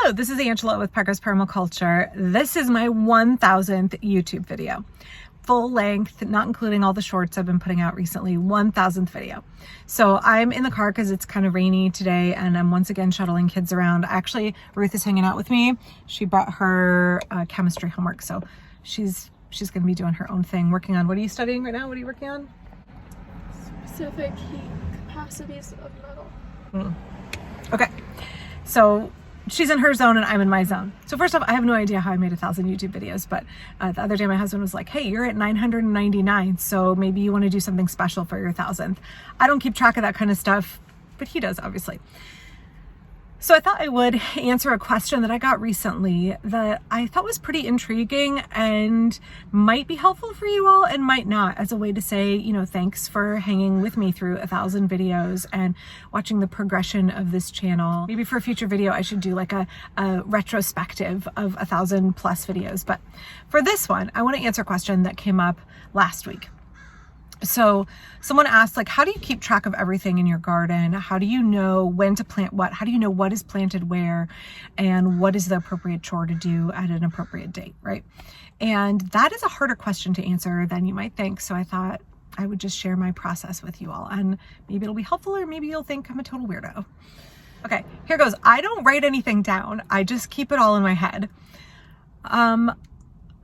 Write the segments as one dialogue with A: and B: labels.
A: Hello, this is Angela with Parker's Permaculture. This is my 1000th YouTube video. Full length, not including all the shorts I've been putting out recently, 1000th video. So I'm in the car because it's kind of rainy today and I'm once again shuttling kids around. Actually, Ruth is hanging out with me. She brought her chemistry homework, so she's going to be doing her own thing, working on, what are you studying right now? What are you working on?
B: Specific heat capacities of metal.
A: Okay, so she's in her zone and I'm in my zone. So first off, I have no idea how I made 1,000 YouTube videos, but the other day my husband was like, hey, you're at 999, so maybe you want to do something special for your 1,000th. I don't keep track of that kind of stuff, but he does, obviously. So I thought I would answer a question that I got recently that I thought was pretty intriguing and might be helpful for you all and might not, as a way to say, you know, thanks for hanging with me through 1,000 videos and watching the progression of this channel. Maybe for a future video, I should do like a retrospective of 1,000 plus videos. But for this one, I want to answer a question that came up last week. So someone asked, like, how do you keep track of everything in your garden? How do you know when to plant what? How do you know what is planted where? And what is the appropriate chore to do at an appropriate date, right? And that is a harder question to answer than you might think. So I thought I would just share my process with you all, and maybe it'll be helpful, or maybe you'll think I'm a total weirdo. Okay, here goes. I don't write anything down. I just keep it all in my head.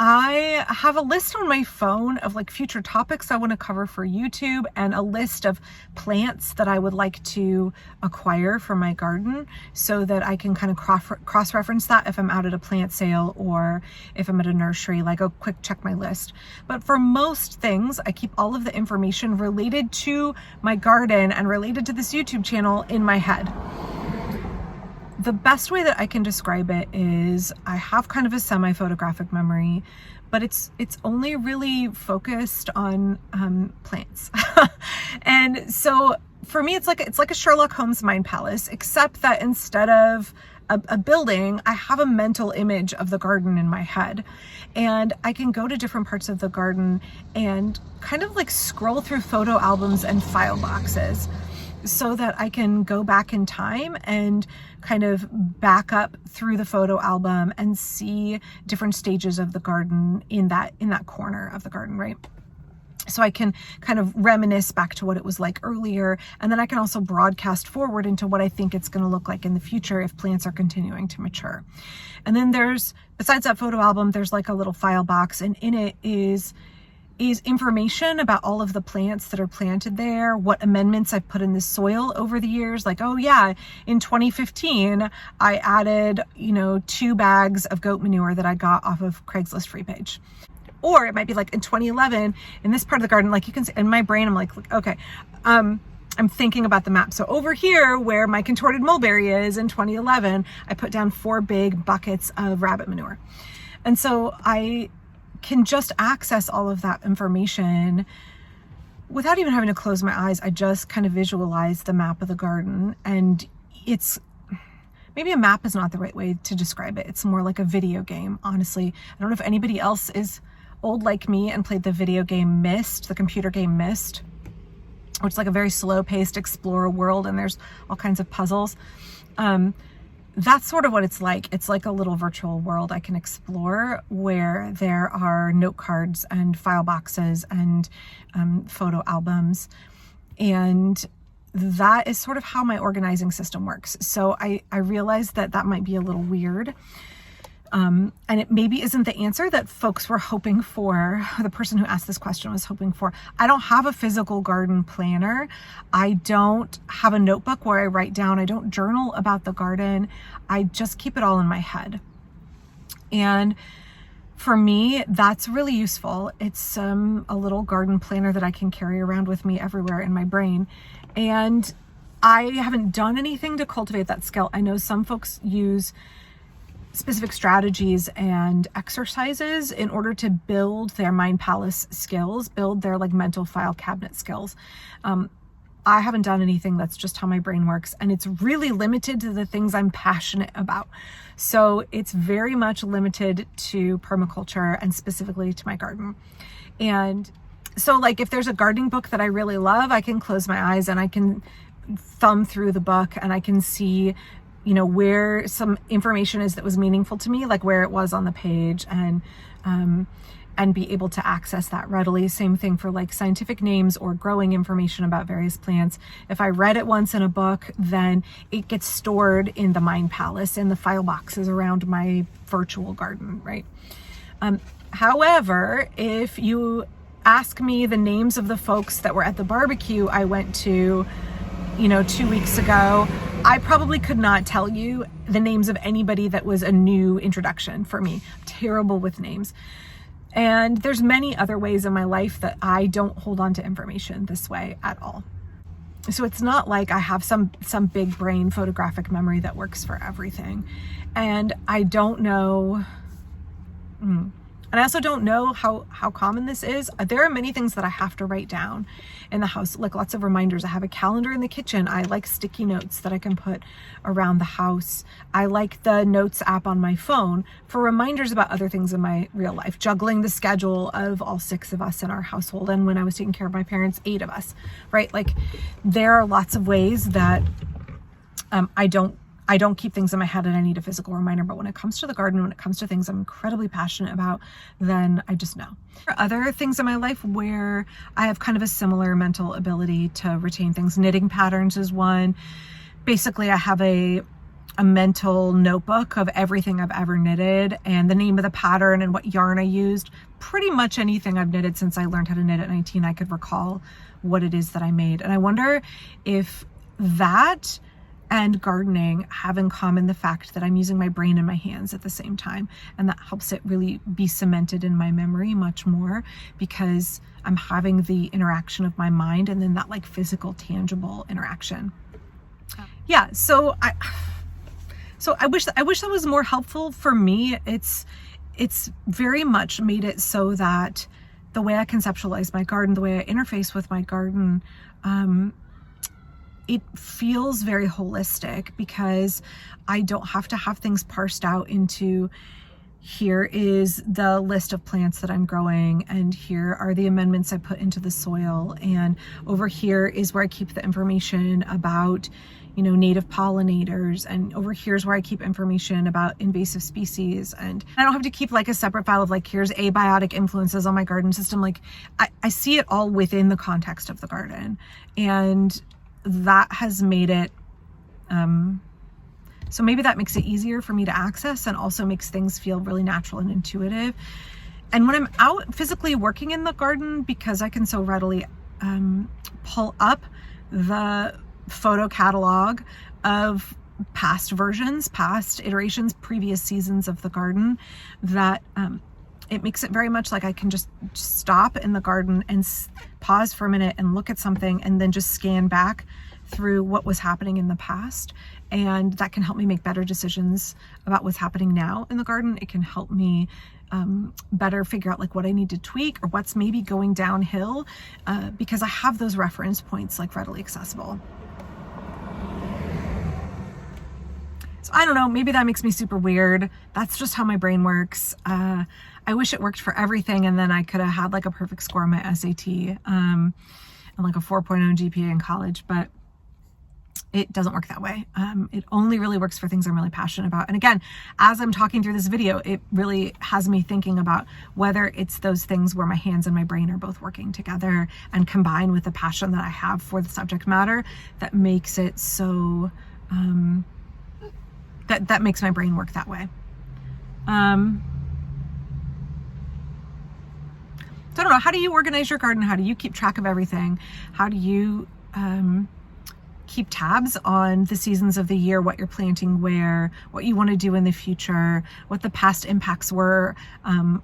A: I have a list on my phone of like future topics I want to cover for YouTube and a list of plants that I would like to acquire for my garden so that I can kind of cross-reference that if I'm out at a plant sale or if I'm at a nursery, like a quick check my list. But for most things, I keep all of the information related to my garden and related to this YouTube channel in my head. The best way that I can describe it is I have kind of a semi-photographic memory, but it's only really focused on plants. And so for me, it's like a Sherlock Holmes mind palace, except that instead of a building, I have a mental image of the garden in my head. And I can go to different parts of the garden and kind of like scroll through photo albums and file boxes, so that I can go back in time and kind of back up through the photo album and see different stages of the garden in that corner of the garden, right? So I can kind of reminisce back to what it was like earlier, and then I can also broadcast forward into what I think it's going to look like in the future if plants are continuing to mature. And then besides that photo album, there's like a little file box, and in it is information about all of the plants that are planted there, what amendments I've put in the soil over the years. Like, oh yeah, in 2015, I added, 2 bags of goat manure that I got off of Craigslist free page. Or it might be like in 2011, in this part of the garden, like you can see in my brain, I'm like, okay, I'm thinking about the map. So over here where my contorted mulberry is in 2011, I put down 4 big buckets of rabbit manure. And so I can just access all of that information without even having to close my eyes. I just kind of visualize the map of the garden, and maybe a map is not the right way to describe it. It's more like a video game, honestly. I don't know if anybody else is old like me and played the video game Myst, the computer game Myst, which is like a very slow-paced explore a world, and there's all kinds of puzzles. That's sort of what it's like. It's like a little virtual world I can explore where there are note cards and file boxes and photo albums. And that is sort of how my organizing system works. So I realized that might be a little weird. And it maybe isn't the answer that folks were hoping for. The person who asked this question was hoping for. I don't have a physical garden planner. I don't have a notebook where I write down. I don't journal about the garden. I just keep it all in my head. And for me, that's really useful. It's a little garden planner that I can carry around with me everywhere in my brain. And I haven't done anything to cultivate that skill. I know some folks use specific strategies and exercises in order to build their mind palace skills, build their like mental file cabinet skills. I haven't done anything. That's just how my brain works. And it's really limited to the things I'm passionate about. So it's very much limited to permaculture and specifically to my garden. And so like if there's a gardening book that I really love, I can close my eyes and I can thumb through the book and I can see where some information is that was meaningful to me, like where it was on the page, and be able to access that readily. Same thing for like scientific names or growing information about various plants. If I read it once in a book, then it gets stored in the Mind Palace, in the file boxes around my virtual garden, right? However, if you ask me the names of the folks that were at the barbecue I went to, 2 weeks ago, I probably could not tell you the names of anybody that was a new introduction for me. I'm terrible with names. And there's many other ways in my life that I don't hold on to information this way at all. So it's not like I have some big brain photographic memory that works for everything. And I don't know, and I also don't know how common this is. There are many things that I have to write down in the house, like lots of reminders. I have a calendar in the kitchen. I like sticky notes that I can put around the house. I like the notes app on my phone for reminders about other things in my real life, juggling the schedule of all 6 of us in our household. And when I was taking care of my parents, 8 of us, right? Like there are lots of ways that I don't keep things in my head and I need a physical reminder. But when it comes to the garden, when it comes to things I'm incredibly passionate about, then I just know. There are other things in my life where I have kind of a similar mental ability to retain things. Knitting patterns is one. Basically, I have a mental notebook of everything I've ever knitted and the name of the pattern and what yarn I used. Pretty much anything I've knitted since I learned how to knit at 19, I could recall what it is that I made. And I wonder if that and gardening have in common the fact that I'm using my brain and my hands at the same time. And that helps it really be cemented in my memory much more because I'm having the interaction of my mind and then that like physical, tangible interaction. Yeah, so I wish that was more helpful for me. It's very much made it so that the way I conceptualize my garden, the way I interface with my garden, it feels very holistic because I don't have to have things parsed out into here is the list of plants that I'm growing and here are the amendments I put into the soil and over here is where I keep the information about native pollinators and over here's where I keep information about invasive species. And I don't have to keep like a separate file of like here's abiotic influences on my garden system. Like I see it all within the context of the garden, and that has made it so maybe that makes it easier for me to access and also makes things feel really natural and intuitive. And when I'm out physically working in the garden, because I can so readily pull up the photo catalog of past versions, past iterations, previous seasons of the garden, that it makes it very much like I can just stop in the garden and pause for a minute and look at something and then just scan back through what was happening in the past. And that can help me make better decisions about what's happening now in the garden. It can help me better figure out like what I need to tweak or what's maybe going downhill because I have those reference points like readily accessible. So I don't know, maybe that makes me super weird. That's just how my brain works. I wish it worked for everything and then I could have had like a perfect score on my SAT and like a 4.0 GPA in college, but it doesn't work that way. It only really works for things I'm really passionate about. And again, as I'm talking through this video, it really has me thinking about whether it's those things where my hands and my brain are both working together and combined with the passion that I have for the subject matter that makes it so, that makes my brain work that way. So I don't know, how do you organize your garden? How do you keep track of everything? How do you keep tabs on the seasons of the year, what you're planting where, what you want to do in the future, what the past impacts were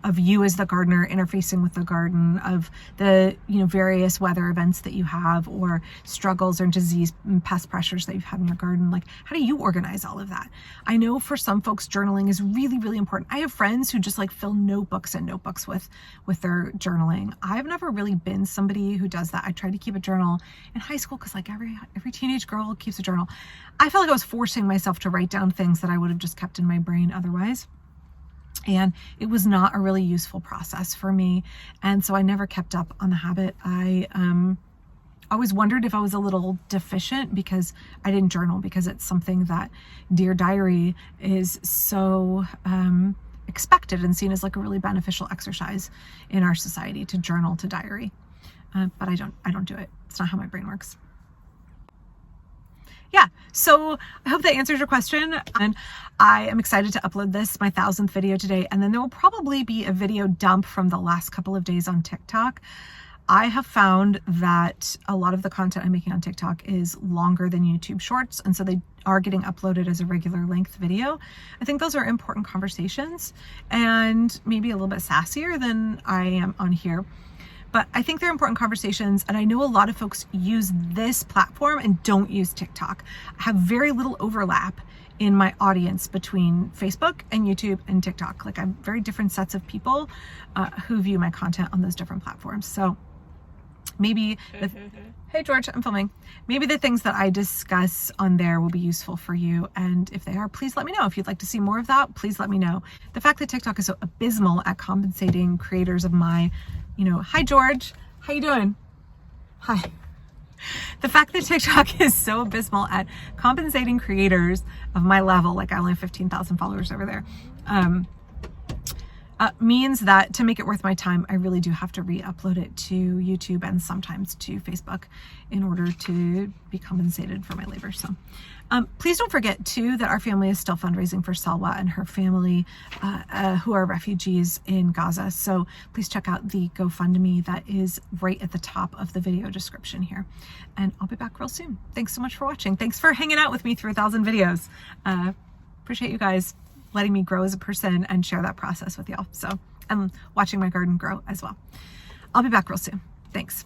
A: of you as the gardener interfacing with the garden, of the various weather events that you have or struggles or disease and pest pressures that you've had in your garden? Like, how do you organize all of that? I know for some folks journaling is really, really important. I have friends who just like fill notebooks and notebooks with their journaling. I've never really been somebody who does that. I tried to keep a journal in high school because like every teenage girl keeps a journal. I felt like I was forcing myself to write down things that I would have just kept in my brain otherwise. And it was not a really useful process for me. And so I never kept up on the habit. I always wondered if I was a little deficient because I didn't journal, because it's something that Dear Diary is so expected and seen as like a really beneficial exercise in our society, to journal, to diary. But I don't do it. It's not how my brain works. Yeah, so I hope that answers your question, and I am excited to upload this, my 1000th video today, and then there will probably be a video dump from the last couple of days on TikTok. I have found that a lot of the content I'm making on TikTok is longer than YouTube Shorts, and so they are getting uploaded as a regular length video. I think those are important conversations, and maybe a little bit sassier than I am on here. But I think they're important conversations, and I know a lot of folks use this platform and don't use TikTok. I have very little overlap in my audience between Facebook and YouTube and TikTok. Like, I have very different sets of people who view my content on those different platforms. So maybe, hey George, I'm filming. Maybe the things that I discuss on there will be useful for you. And if they are, please let me know. If you'd like to see more of that, please let me know. The fact that TikTok is so abysmal at compensating creators of my, hi George, how you doing? Hi. The fact that TikTok is so abysmal at compensating creators of my level, like I only have 15,000 followers over there, means that to make it worth my time, I really do have to re-upload it to YouTube and sometimes to Facebook in order to be compensated for my labor. So please don't forget too that our family is still fundraising for Salwa and her family who are refugees in Gaza. So please check out the GoFundMe that is right at the top of the video description here. And I'll be back real soon. Thanks so much for watching. Thanks for hanging out with me through 1,000 videos. Appreciate you guys letting me grow as a person and share that process with y'all. So I'm watching my garden grow as well. I'll be back real soon. Thanks.